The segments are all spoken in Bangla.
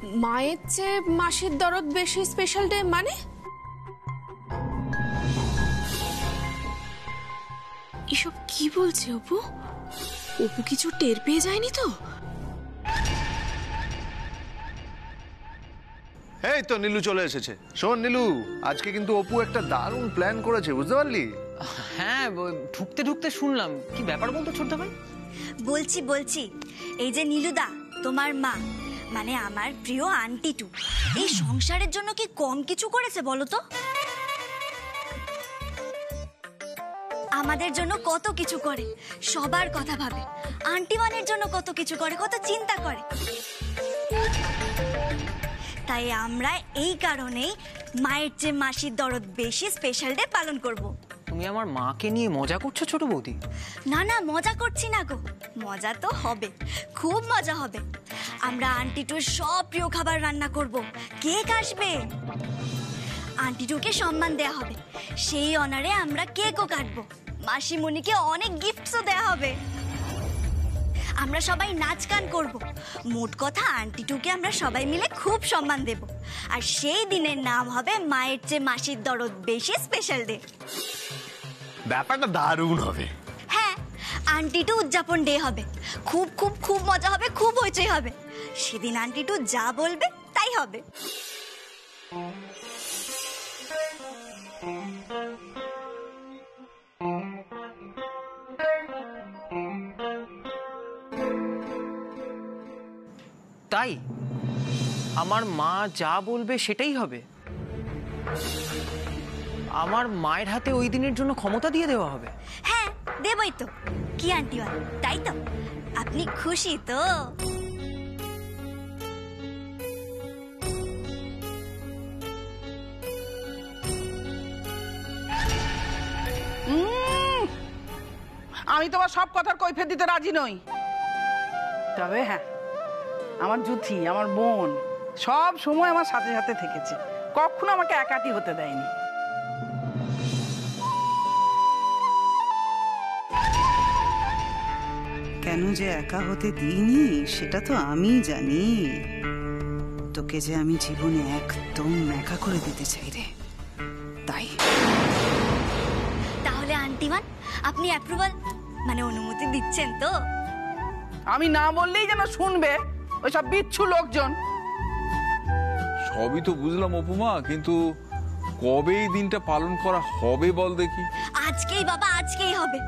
মায়ের চেয়ে মাসির দরদ বেশি স্পেশাল ডে মানে? এসব কি বলছে অপু? অপু কিছু টের পেয়ে যায়নি তো? এই তো নীলু চলে এসেছে। শোন নীলু, আজকে কিন্তু অপু একটা দারুণ প্ল্যান করেছে, বুঝতে পারলি? হ্যাঁ, ঢুকতে ঢুকতে শুনলাম। কি ব্যাপার বলতো ছোট ভাই? বলছি এই যে নীলুদা, তোমার মা মানে আমার প্রিয় আন্টি টু, এই সংসারের জন্য কি কম কিছু করেছে বলো তো? আমাদের জন্য কত কিছু করে, সবার কথা ভাবে। আন্টি মানের জন্য কত কিছু করে, কত চিন্তা করে। তাই আমরা এই কারণেই মায়ের চেয়ে মাসির দরদ বেশি স্পেশাল ডে পালন করব। তুমি আমার মাকে নিয়ে মজা করছো ছোট বৌদি? না না, মজা করছি না গো, মজা তো হবে, খুব মজা হবে। আমরা আন্টি টুর সব প্রিয় খাবার রান্না করব, কেক আসবে, আন্টি টুকে সম্মান দেয়া হবে, সেই অনারে আমরা কেকও কাটবো, মাসিমণিকে অনেক গিফটসও দেয়া হবে, আমরা সবাই নাচ গান করব। মোট কথা আন্টি টুকে আমরা সবাই মিলে খুব সম্মান দেব, আর সেই দিনের নাম হবে মায়ের চেয়ে মাসির দরদ বেশি স্পেশাল ডে। ব্যাপারটা দারুণ হবে। হ্যাঁ, আন্টি টু উদযাপন ডে হবে, খুব খুব খুব মজা হবে, খুব হইচই হবে। সেদিন আন্টি টু যা বলবে তাই হবে। তাই আমার মা যা বলবে সেটাই হবে? আমার মায়ের হাতে ওই দিনের জন্য ক্ষমতা দিয়ে দেওয়া হবে? হ্যাঁ, দেবই তো। কি আন্টি, তাই তো? আপনি খুশি তো? আমি তোমার সব কথার কৈফিয়ত দিতে রাজি নই। তবে হ্যাঁ, আমার জুথি, আমার বোন সব সময় আমার সাথে সাথে থেকেছে, কখনো আমাকে একাটি হতে দেয়নি। কেন যে একা হতে দিইনি সেটা তো আমি জানি। তোকে যে আমি জীবনে একদম একা করে দিতে চাই রে, তাই। তাহলে আন্টিমান, আপনি অ্যাপ্রুভাল মানে অনুমতি দিচ্ছেন তো? আমি না বললেই যেন শুনবে ওইসব বিচ্ছু লোকজন। সবই তো বুঝলাম অপুমা, কিন্তু কবে এই দিনটা পালন করা হবে বল দেখি? আজকেই বাবা, আজকেই হবে।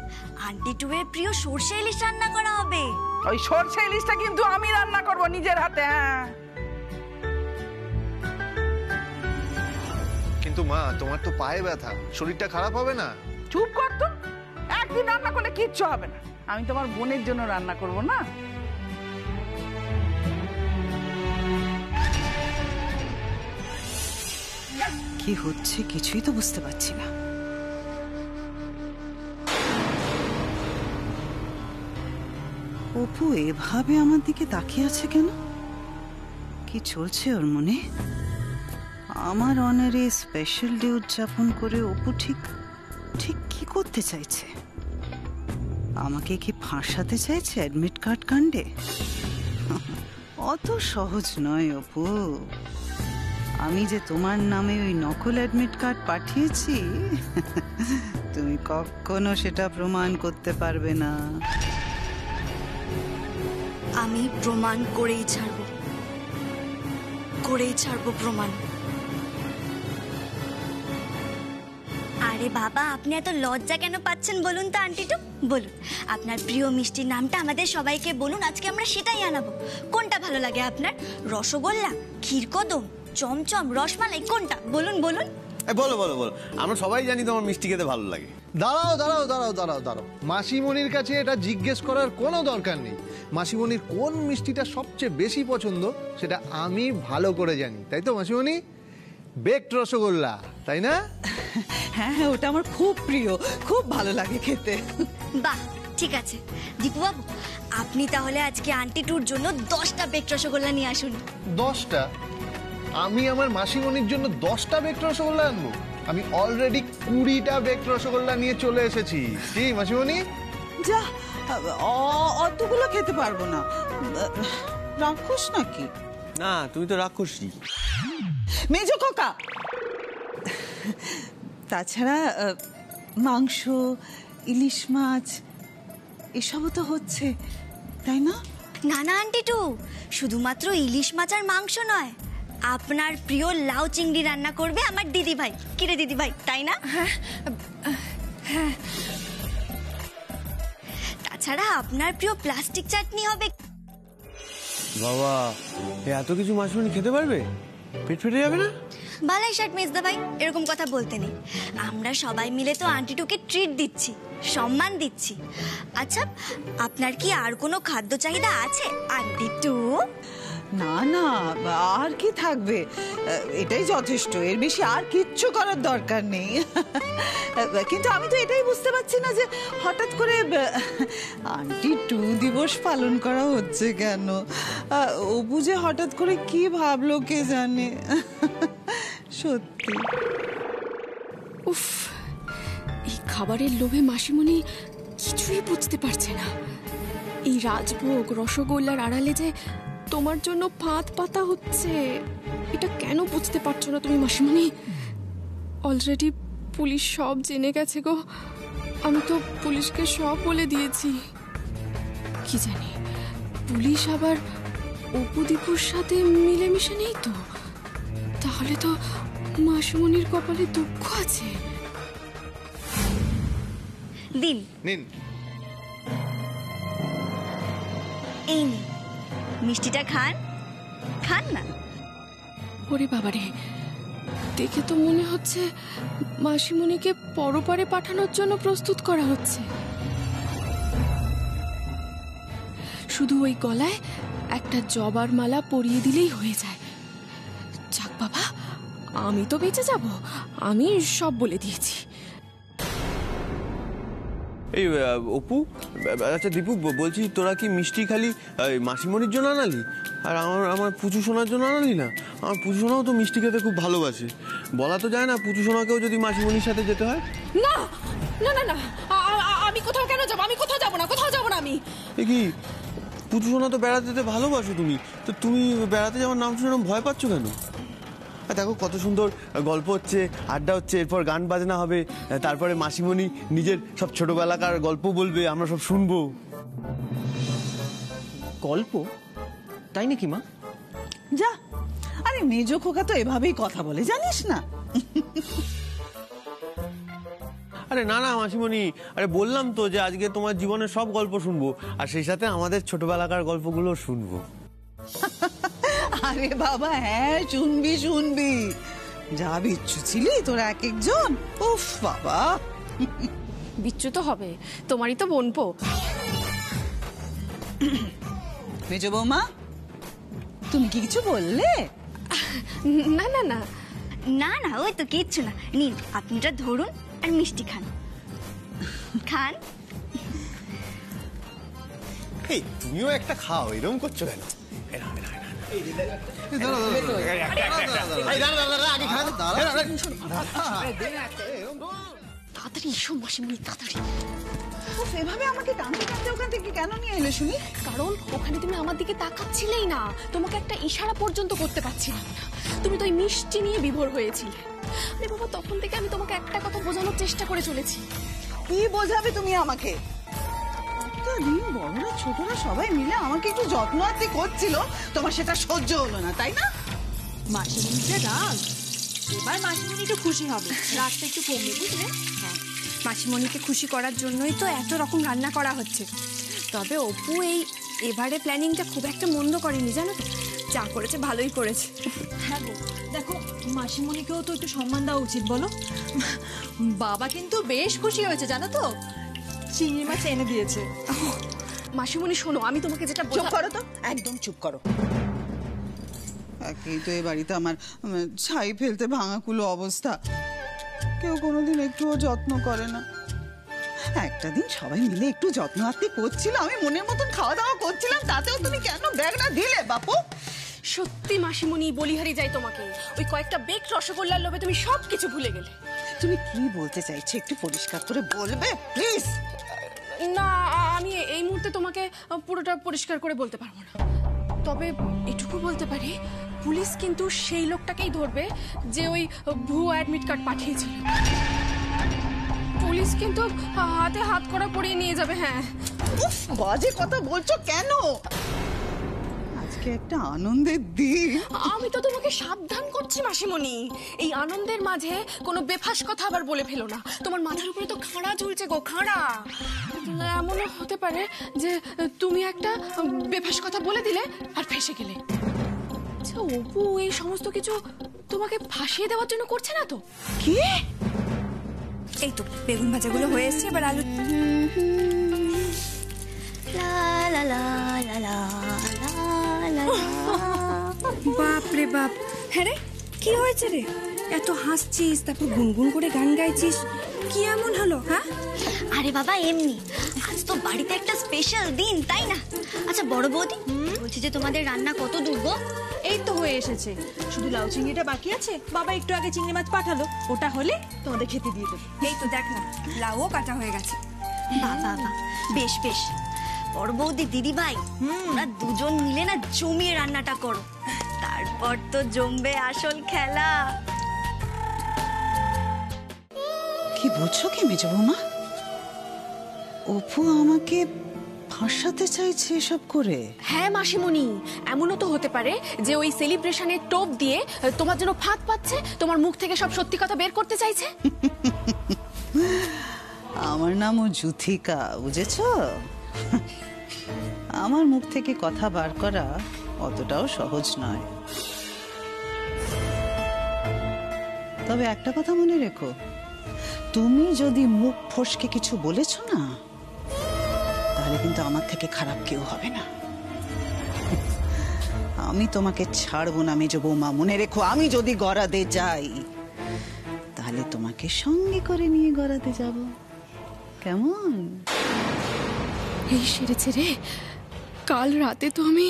আন্টি টু এর প্রিয় সরষে ইলিশ রান্না করা হবে। ওই সরষে ইলিশটা কিন্তু আমি রান্না করব নিজের হাতে। হ্যাঁ, কিন্তু মা, তোমার তো পায়ে ব্যথা, শরীরটা খারাপ হবে না? চুপ কর তো, একদিন রান্না করলে কিচ্ছু হবে না। আমি তোমার বোনের জন্য রান্না করব না? কি হচ্ছে কিছুই তো বুঝতে পারছি না। অপু এভাবে আমার দিকে তাকিয়ে আছে কেন? কি চলছে ওর মনে? আমার অনারে স্পেশাল ডে উদযাপন করে অপু ঠিক ঠিক কি করতে চাইছে? আমাকে কি ফাঁসাতে চাইছে অ্যাডমিট কার্ড কাণ্ডে? অত সহজ নয় অপু। আমি যে তোমার নামে ওই নকল অ্যাডমিট কার্ড পাঠিয়েছি, তুমি কখনো সেটা প্রমাণ করতে পারবে না। আমি প্রমাণ করেই ছাড়বো প্রমাণ। আরে বাবা, আপনি এত লজ্জা কেন পাচ্ছেন বলুন তো আন্টি টু? বলুন, আপনার প্রিয় মিষ্টির নামটা আমাদের সবাইকে বলুন, আজকে আমরা সেটাই আনাবো। কোনটা ভালো লাগে আপনার? রসগোল্লা, ক্ষীরকদম, চমচম, রসমালাই, কোনটা? বলুন বলুন। বলো বলো বলো, আমরা সবাই জানি তোমার মিষ্টি খেতে ভালো লাগে। দাঁড়াও দাঁড়াও দাঁড়াও দাঁড়াও দাঁড়াও, মাসিমণির কাছে এটা জিজ্ঞেস করার কোনো দরকার নেই। মাসিমণির কোন মিষ্টিটা সবচেয়ে বেশি পছন্দ সেটা আমি ভালো করে জানি, তাই তো মাসিমণি? বেকড রসগোল্লা, তাই না? হ্যাঁ হ্যাঁ, ওটা আমার খুব প্রিয়, খুব ভালো লাগে খেতে। বাহ, ঠিক আছে দীপু বাবু, আপনি তাহলে আজকে আন্টি টুর জন্য 10টা বেকড রসগোল্লা নিয়ে আসুন। 10টা? আমি আমার মাসিমণির জন্য 10টা বেকড রসগোল্লা আনবো? আমি অলরেডি 20টা বেকড রসগোল্লা নিয়ে চলে এসেছি। কি মাসিমণি? যা, অতগুলো খেতে পারবো না। রাক্ষস নাকি? না তুমি তো রাক্ষসী। মেজো খোকা, তাছাড়া মাংস, ইলিশ মাছ এসবও তো হচ্ছে, তাই না? না না আন্টিটু, শুধুমাত্র ইলিশ মাছ আর মাংস নয়, আপনার প্রিয় লাউ চিংড়ি রান্না করবে আমার দিদি ভাই। কিরে দিদি ভাই, তাই না? হ্যাঁ। তাছাড়া আপনার প্রিয় প্লাস্টিক চাটনি হবে। বাবা, এত কিছু মাসিমণি খেতে পারবে? পেট ফেটে যাবে না? বালাই শার্ট মেজদা ভাই, এরকম কথা বলতে নেই। আমরা সবাই মিলে তো আন্টিটুকে ট্রিট দিচ্ছি, সম্মান দিচ্ছি। আচ্ছা, আপনার কি আর কোনো খাদ্য চাহিদা আছে আন্টিটু? না না, আর কি থাকবে, এটাই যথেষ্ট, এর বেশি আর কিচ্ছু করার দরকার নেই। কিন্তু আমি তো এটাই বুঝতে পারছি না যে হঠাৎ করে আন্টি 2 দিবস পালন করা হচ্ছে কেন। অপু যে হঠাৎ করে কি ভাবলো কে জানে। সত্যি উফ, এই খাবারের লোভে মাসিমণি কিছুই বুঝতে পারছে না। এই রাজভোগ রসগোল্লার আড়ালে যে তোমার জন্য ফাঁদ পাতা হচ্ছে, এটা কেন বুঝতে পারছো না তুমি মাসিমণি? অলরেডি পুলিশ সব জেনে গেছে গো। আমি তো পুলিশকে সব বলে দিয়েছি। কি জানি পুলিশ আবার অপু দীপুর সাথে মিলেমিশে নেই তো? তাহলে তো মাসিমণির কপালে দুঃখ আছে। দিন নিন। এই নিন, মিষ্টিটা খান, খান না। ওরে বাবারে, দেখে তো মনে হচ্ছে মাসিমণিকে পরপারে পাঠানোর জন্য প্রস্তুত করা হচ্ছে। শুধু ওই গলায় একটা জবার মালা পরিয়ে দিলেই হয়ে যায়। যাক বাবা, আমি তো বেঁচে যাব, আমি সব বলে দিয়েছি। এই অপু, আচ্ছা দীপু, বলছি তোরা কি মিষ্টি খালি মাসিমণির জন্য আনালি, আর আমার পুচু সোনার জন্য আনালি না? আমার পুচু সোনাও তো মিষ্টি খেতে খুব ভালোবাসে। বলা তো যায় না পুচু সোনাকেও যদি মাসিমণির সাথে যেতে হয়। না না না না, আমি কোথাও কেন যাবো? আমি কোথাও যাবো না, কোথাও যাবো না আমি। এ কি, পুচু সোনা তো বেড়াতে যেতে ভালোবাসো তুমি, তো তুমি বেড়াতে যাওয়ার নাম শুনে ভয় পাচ্ছ কেন? দেখো কত সুন্দর গল্প হচ্ছে, আড্ডা হচ্ছে, এরপর গান বাজনা হবে, তারপরে মাসিমণি নিজের সব ছোটবেলাকার গল্প বলবে, আমরা সব শুনবো। গল্প? তাই নাকি মা? যা, আরে মেজো খোকা তো এভাবেই কথা বলে, জানিস না? আরে না না মাসিমণি, আরে বললাম তো যে আজকে তোমার জীবনের সব গল্প শুনবো, আর সেই সাথে আমাদের ছোটবেলাকার গল্পগুলো শুনবো। আরে বাবা হ্যাঁ, শুনবি শুনবি, যা বিচ্ছু ছিলি তোরা এক একজন। উফ বাবা, বিচ্ছু তো হবে, তোমারই তো বোনপো। মেজো বৌমা, তুমি কি কিছু বললে? না না না না না, ওই তো কিচ্ছু না। নিন, আপনি এটা ধরুন আর মিষ্টি খান, খান। এই তুমিও একটা খাও, এরকম করছো কেন? তাড়াতাড়ি এসো মাসিমণি, তাড়াতাড়ি। উফ, এভাবে আমাকে টানতে টানতে ওখান থেকে কেন নিয়ে এলে শুনি? কারণ ওখানে তুমি আমার দিকে তাকাচ্ছিলেই না, তোমাকে একটা ইশারা পর্যন্ত করতে পারছিলাম না। তুমি তো ওই মিষ্টি নিয়ে বিভোর হয়েছিলে। আরে বাবা, তখন থেকে আমি তোমাকে একটা কথা বোঝানোর চেষ্টা করে চলেছি। কি বোঝাবে তুমি আমাকে? দিন বড়রা ছোটরা সবাই মিলে আমাকে একটু যত্ন আত্তি করছিল, তোমার সেটা সহ্য হলো না, তাই না? মাসিমণির রাগ, এবার মাসিমণি একটু খুশি হবে, রাগটা একটু কমবে, বুঝলে? হ্যাঁ, মাসিমণিকে খুশি করার জন্যই তো এত রকম রান্না করা হচ্ছে। তবে অপু এবারে প্ল্যানিংটা খুব একটা মন্দ করেনি, জানো তো? যা করেছে ভালোই করেছে। হ্যাঁ গো, দেখো মাসিমণিকেও তো একটু সম্মান দেওয়া উচিত, বলো? বাবা কিন্তু বেশ খুশি হয়েছে, জানো তো, চিংড়ি মাছ এনে দিয়েছে। মাসিমণি শোনো, আমি তোমাকে যেটা চুপ করো তো, একদম চুপ করো। একেই তো এই বাড়িতে আমার ছাই ফেলতে ভাঙাকুলো অবস্থা, কেউ কোনোদিন একটুও যত্ন করে না। একটা দিন সবাই মিলে একটু যত্ন আত্তি করছিল, আমি মনের মতন খাওয়া দাওয়া করছিলাম, তাতেও তুমি কেন ব্যাগটা দিলে বাপু? সত্যি মাসিমণি, বলিহারি যাই তোমাকে, ওই কয়েকটা বেক রসগোল্লার লোভে তুমি সবকিছু ভুলে গেলে। তুমি কি বলতে চাইছো একটু পরিষ্কার করে বলবে প্লিজ? না, আমি এই মুহূর্তে তোমাকে পুরোটা পরিষ্কার করে বলতে পারবো না। তবে এটুকু বলতে পারি, পুলিশ কিন্তু সেই লোকটাকেই ধরবে যে ওই ভুয়ো অ্যাডমিট কার্ড পাঠিয়েছিল। পুলিশ কিন্তু হাতে হাত করা পরিয়ে নিয়ে যাবে। হ্যাঁ, বাজে কথা বলছো কেন? আজকে একটা আনন্দের দিন। আমি তো তোমাকে সাবধান করছি মাসিমণি, এই আনন্দের মাঝে কোনো বেফাস কথা আবার বলে ফেলো না। তোমার মাথার উপরে তো খাড়া ঝুলছে গো, খাড়া। এমনও হতে পারে যে তুমি একটা বেফাস কথা বলে দিলে আর ফেঁসে গেলে। আচ্ছা, অপু এই সমস্ত কিছু তোমাকে ফাঁসিয়ে দেওয়ার জন্য করছে না তো? কি? এই তো বেগুন ভাজাগুলো হয়ে এসছে, এবার আলু। বাপ রে বাপ, হ্যাঁ রে, কি হয়েছে রে? এত হাসছিস, তারপর গুনগুন করে গান গাইছিস, কি এমন হলো? হ্যাঁ, আরে বাবা এমনি, আজ তো বাড়িতে একটা স্পেশাল দিন, তাই না? আচ্ছা বড় বৌদি, বলছি যে তোমাদের রান্না কত দূর গো? এই তো হয়ে এসেছে, শুধু লাউ চিংড়িটা বাকি আছে। বাবা একটু আগে চিংড়ি মাছ পাঠালো, ওটা হলে তোমাদের খেতে দিয়ে দেবো। এই তো দেখ না, লাউও কাটা হয়ে গেছে। বাবা বেশ বেশ। বড় বৌদি, দিদি ভাই, তোমরা দুজন মিলে না জমিয়ে রান্নাটা করো, তারপর তো জমবে আসল খেলা। কি বলছো কি মেজ বৌমা? অপু আমাকে ফাঁসাতে চাইছে এসব করে? হ্যাঁ মাসিমণি, এমনও তো হতে পারে যে ওই সেলিব্রেশনের টোপ দিয়ে তোমার জন্য ফাঁদ পাচ্ছে, তোমার মুখ থেকে সব সত্যি কথা বের করতে চাইছে। আমার নামও যুথিকা, বুঝেছ? আমার মুখ থেকে কথা বার করা অতটাও সহজ নয়। তবে একটা কথা মনে রেখো, তুমি যদি মুখ ফসকে কিছু বলেছ না, তাহলে কিন্তু আমার থেকে খারাপ কেউ হবে না। আমি তোমাকে ছাড়বো না মেজ বৌমা, মনে রেখো। আমি যদি গড়াতে যাই, তাহলে তোমাকে সঙ্গে করে নিয়ে গড়াতে যাব, কেমন? এই সেরেছে রে, কাল রাতে তো আমি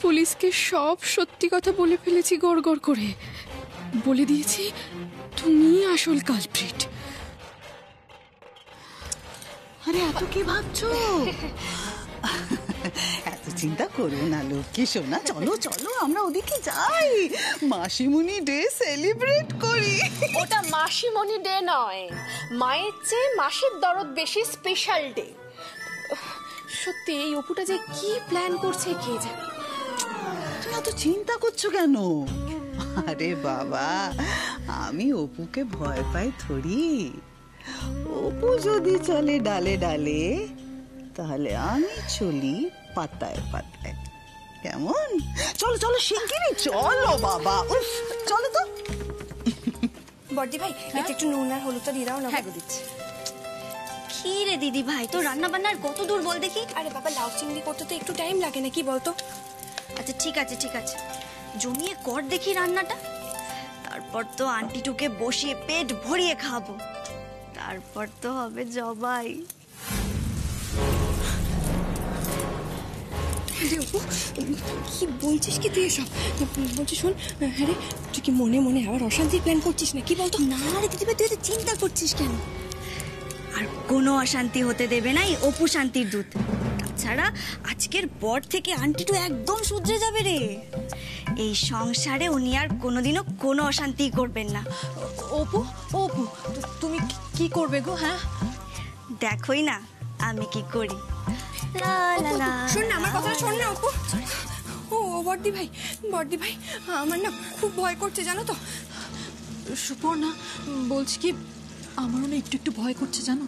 পুলিশকে সব সত্যি কথা বলে ফেলেছি, গড় গড় করে বলে দিয়েছি তুমি আসল কালপ্রিট। আরে এত কি ভাবছো? এত চিন্তা করো না লক্ষ্মী সোনা, চলো চলো আমরা ওদিকে যাই, মাসিমণি ডে সেলিব্রেট করি। ওটা মাসিমণি ডে নয়, মায়ের চেয়ে মাসির দরদ বেশি স্পেশাল ডে। সত্যি এই অপুটা যে কি প্ল্যান করছে কে জানে। তুমি এত চিন্তা করছো কেন? আরে বাবা, আমি অপুকে ভয় পাই থরি। অপু যদি চলে ডালে ডালে, তাহলে আমি চলি পাতায় পাতায়, কেমন? চলো চলো শিগগিরই চলো বাবা, উফ চলো তো। বড়দি ভাই, এতে একটু নুন আর হলুদটা দিয়ে দাও না। হ্যাঁ দিচ্ছি। কি রে দিদি ভাই, তো রান্না বান্নার কত দূর বল দেখি? আরে বাবা, লাউ চিংড়ি করতে তো একটু টাইম লাগে না, কি বলতো? আচ্ছা ঠিক আছে ঠিক আছে, জমিয়ে কর দেখি রান্নাটা, তারপর তো আন্টিটুকে বসিয়ে পেট ভরিয়ে খাবো, তারপর তো হবে জবাই। আরে অপু, কি বলছিস কি তুই এসব? বলছি শোন, হ্যাঁ রে, তুই কি মনে মনে আবার অশান্তির প্ল্যান করছিস না, কি বলতো? না রে দিদি ভাই, তুই তো চিন্তা করছিস কেন? আর কোনো অশান্তি হতে দেবে না এই অপু শান্তির দূত। তাছাড়া আজকের পর থেকে আন্টিটু একদম শুধরে যাবে রে, এই সংসারে উনি আর কোনোদিনও কোনো অশান্তি করবেন না। অপু অপু, তুমি কি করবে গো? হ্যাঁ দেখোই না আমি কি করি। শোন না আমার কথা, শোন না অপু। ও বড়দি ভাই, বড়দি ভাই, আমার না খুব ভয় করছে জানো তো। সুপর্ণা, বলছি কি, আমারও না একটু একটু ভয় করছে জানো,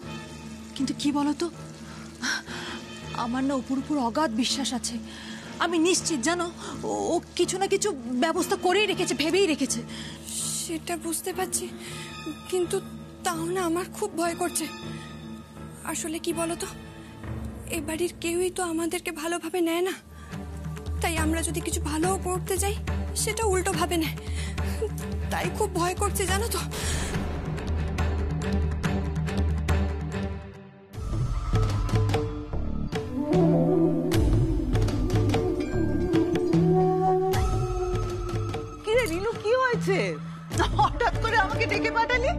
কিন্তু কি বলতো, আমার না অপুর উপর অগাধ বিশ্বাস আছে। আমি নিশ্চিত জানো, ও কিছু না কিছু ব্যবস্থা করেই রেখেছে, ভেবেই রেখেছে। সেটা বুঝতে পারছি, কিন্তু তাও না আমার খুব ভয় করছে। আসলে কি বলতো, এ বাড়ির কেউই তো আমাদেরকে ভালোভাবে নেয় না, তাই আমরা যদি কিছু ভালোও করতে যাই সেটা উল্টো ভাবে নেয়, তাই খুব ভয় করছে জানো তো। কিরে রিনু, কি হয়েছে? হঠাৎ করে আমাকে ডেকে পাঠালি?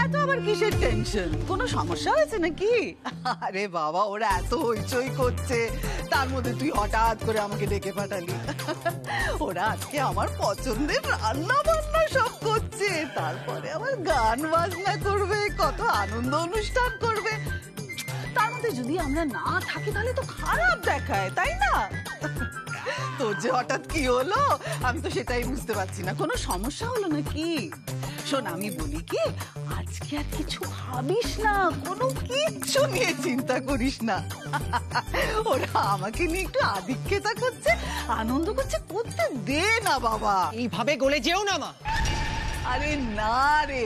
এত আবার কিসের টেনশন? কোনো সমস্যা হয়েছে নাকি? আরে বাবা, ওরা এত হইচই করছে, তার মধ্যে তুই হঠাৎ করে আমাকে ডেকে পাঠালি। ওরা আজকে আমার পছন্দের রান্না বান্না সব করছে, তারপরে আবার গান বাজনা করবে, কত আনন্দ অনুষ্ঠান করবে। তার মধ্যে যদি আমরা না থাকি তাহলে তো খারাপ দেখায়, তাই না? তোর যে হঠাৎ কি হলো আমি তো সেটাই বুঝতে পারছি না। কোনো সমস্যা হলো নাকি? শোন, আমি বলি কি, আজকে আর কিছু ভাবিস না, কোনো কিচ্ছু নিয়ে চিন্তা করিস না। ওরা আমাকে নিয়ে একটু আদিক্ষেতা করছে, আনন্দ করছে, করতে দে না বাবা। এইভাবে গলে যেও না মা। আরে না রে,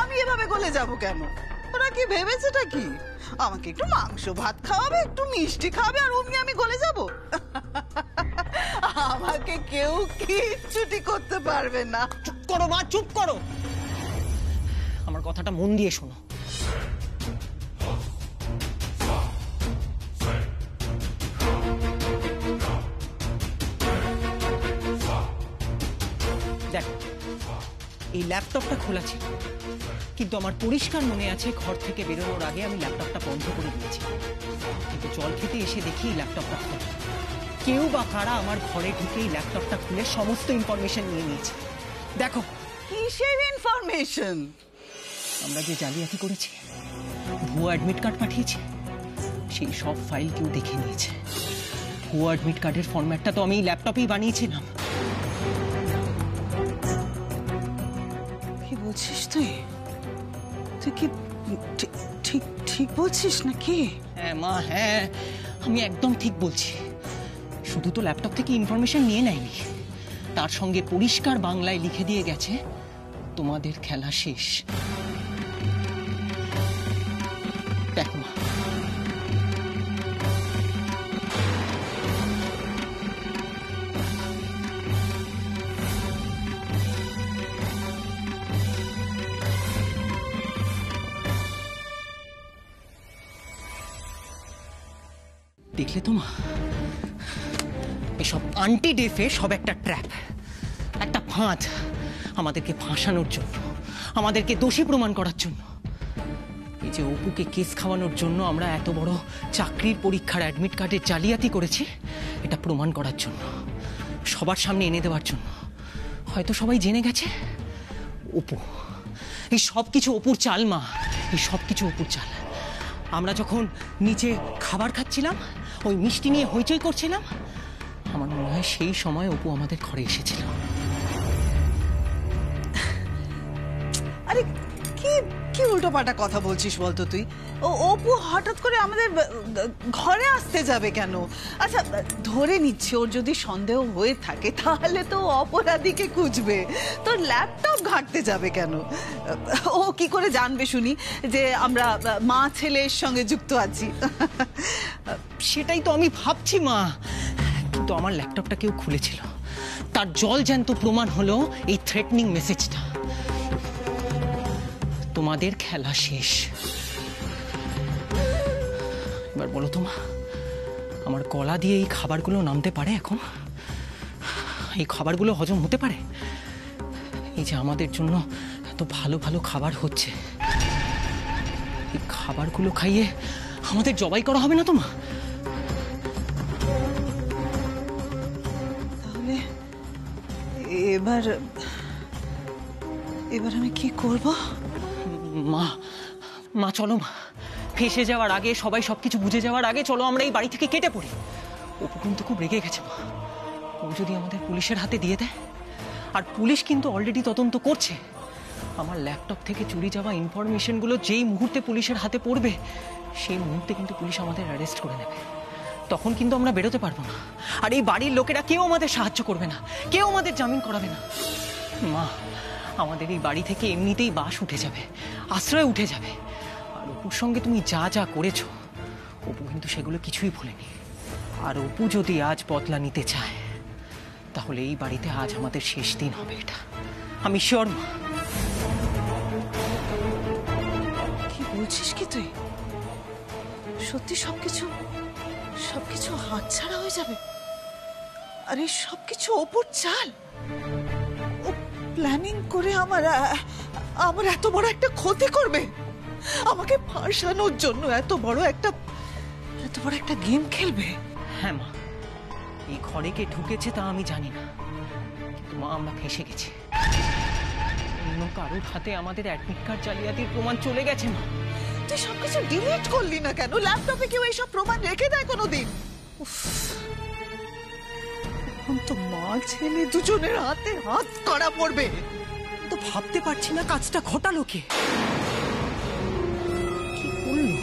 আমি এভাবে গলে যাব কেন? ওরা কি ভেবেছেটা কি? আমাকে একটু মাংস ভাত খাওয়াবে, একটু মিষ্টি খাওয়াবে, আর অমনি আমি গলে যাব? আমাকে কেউ কিচ্ছুটি করতে পারবে না। চুপ করো মা, চুপ করো। আমার কথাটা মন দিয়ে শোনো। দেখ, এই ল্যাপটপটা খোলা ছিল, কিন্তু আমার পরিষ্কার মনে আছে ঘর থেকে বেরোনোর আগে আমি ল্যাপটপটা বন্ধ করে দিয়েছি। কিন্তু জল খেতে এসে দেখি ল্যাপটপটা খোলা। কেউ বা কারা আমার ঘরে ঢুকেই ল্যাপটপটা খুলে সমস্ত ইনফরমেশন নিয়ে নিয়েছে। দেখো। কিসের ইনফরমেশন? আমরা যে জালিয়াতি করেছি, ভুয়া অ্যাডমিট কার্ড পাঠিয়েছি, সেই সব ফাইল কেউ দেখে নিয়েছে। ভুয়া অ্যাডমিট কার্ডের ফরম্যাটটা তো আমি ল্যাপটপেই বানিয়েছিলাম। কি বলছিস তুই? তুই কি ঠিক ঠিক বলছিস নাকি? হ্যাঁ মা, হ্যাঁ, আমি একদম ঠিক বলছি। শুধু তো ল্যাপটপ থেকে ইনফরমেশন নিয়ে নেয়নি, তার সঙ্গে পরিষ্কার বাংলায় লিখে দিয়ে গেছে তোমাদের খেলা শেষ। দেখ মা, দেখলে তো মা, এসব আন্টি ডেফে সব একটা ট্র্যাপ, একটা ফাঁদ, আমাদেরকে ফাঁসানোর জন্য, আমাদেরকে দোষী প্রমাণ করার জন্য। এই যে অপুকে কেস খাওয়ানোর জন্য আমরা এত বড় চাকরির পরীক্ষার অ্যাডমিট কার্ডের জালিয়াতি করেছি, এটা প্রমাণ করার জন্য, সবার সামনে এনে দেওয়ার জন্য। হয়তো সবাই জেনে গেছে অপু, এই সব কিছু অপুর চাল মা, এই সব কিছু অপুর চাল। আমরা যখন নিচে খাবার খাচ্ছিলাম, ওই মিষ্টি নিয়ে হইচই করছিলাম, আমার মনে হয় সেই সময় অপু আমাদের ঘরে এসেছিল। আরে কি কি উল্টোপাল্টা কথা বলছিস বলতো তুই? অপু হঠাৎ করে আমাদের ঘরে আসতে যাবে কেন? আচ্ছা, ধরে নিচ্ছি ওর যদি সন্দেহ হয়ে থাকে তাহলে তো অপরাধীকে খুঁজবে, তোর ল্যাপটপ ঘাঁটতে যাবে কেন? ও কি করে জানবে শুনি যে আমরা মা ছেলের সঙ্গে যুক্ত আছি? সেটাই তো আমি ভাবছি মা, কিন্তু আমার ল্যাপটপটা কেউ খুলেছিল, তার জল জ্যান্ত প্রমাণ হলো এই থ্রেটনিং মেসেজটা, তোমাদের খেলা শেষ। এবার বলো তো মা, আমার গলা দিয়ে এই খাবারগুলো নামতে পারে এখন? এই খাবারগুলো হজম হতে পারে? এই যে আমাদের জন্য এত ভালো ভালো খাবার হচ্ছে, এই খাবারগুলো খাইয়ে আমাদের জবাই করা হবে না তো মা? তাহলে এবার এবার আমি কি করব? মা, মা চলো মা, ফেঁসে যাওয়ার আগে, সবাই সবকিছু বুঝে যাওয়ার আগে চলো আমরা এই বাড়ি থেকে কেটে পড়ি। অপু কিন্তু খুব রেগে গেছে মা, ও যদি আমাদের পুলিশের হাতে দিয়ে দেয়, আর পুলিশ কিন্তু অলরেডি তদন্ত করছে। আমার ল্যাপটপ থেকে চুরি যাওয়া ইনফরমেশনগুলো যেই মুহূর্তে পুলিশের হাতে পড়বে, সেই মুহূর্তে কিন্তু পুলিশ আমাদের অ্যারেস্ট করে নেবে। তখন কিন্তু আমরা বেরোতে পারবো না, আর এই বাড়ির লোকেরা কেউ আমাদের সাহায্য করবে না, কেউ আমাদের জামিন করাবে না। মা, আমাদের এই বাড়ি থেকে এমনিতেই বাস উঠে যাবে, আশ্রয় উঠে যাবে। আর অপুর সঙ্গে তুমি যা যা করেছো, অপু কিন্তু সেগুলো কিছুই ভুলেনি। আর অপু যদি আজ বদলা নিতে চায়, তাহলে এই বাড়িতে আজ আমাদের শেষ দিন হবে, এটা আমি শিওর মা। কি বলছিস কি তুই? সত্যি সবকিছু হাতছাড়া হয়ে যাবে? আরে সবকিছু অপুর চাল, ও প্ল্যানিং করে আমার এত বড় একটা ক্ষতি করবে, আমাকে ফাঁসানোর জন্য এত বড় একটা গেম খেলবে। হ্যাঁ মা, এই ঘরে কে ঢুকেছে তা আমি জানি না, কিন্তু মা আমরা ফেঁসে গেছি। অন্য কারোর হাতে আমাদের অ্যাডমিট কার্ড জালিয়াতির প্রমাণ চলে গেছে মা। তুই সবকিছু ডিলিট করলি না কেন? ল্যাপটপে কেউ এইসব প্রমাণ রেখে দেয় কোনোদিন? এখন তো মা ছেলে দুজনের হাতে হাত করা পড়বে। তো ভাবতে পারছি না কাজটা ঘটালো কে, কি করলো?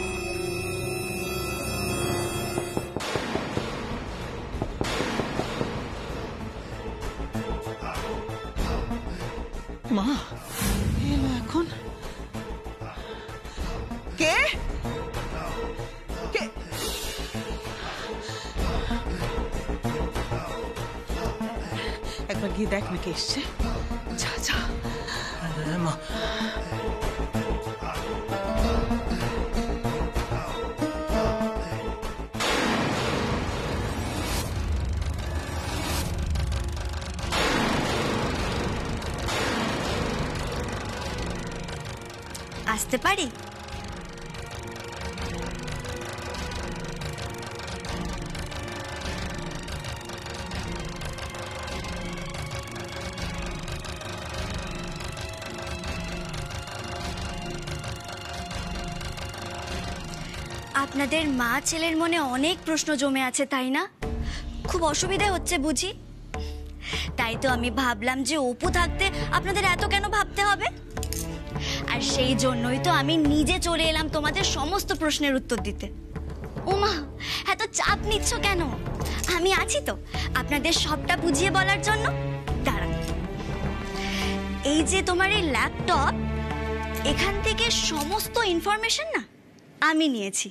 মা এলো এখন। কে কে? একবার গিয়ে দেখ না কে এসছে। যা যা। মা আসতে পারি? আপনাদের মা ছেলের মনে অনেক প্রশ্ন জমে আছে, তাই না? খুব অসুবিধা হচ্ছে বুঝি? তাই তো আমি ভাবলাম যে অপু থাকতে আপনাদের এত কেন ভাবতে হবে। আর সেই জন্যই তো আমি নিজে চলে এলাম তোমাদের সমস্ত প্রশ্নের উত্তর দিতে। ওমা, এত চাপ নিচ্ছ কেন? আমি আছি তো আপনাদের সবটা বুঝিয়ে বলার জন্য। দাঁড়ান, এই যে তোমার এই ল্যাপটপ, এখান থেকে সমস্ত ইনফরমেশন না আমি নিয়েছি।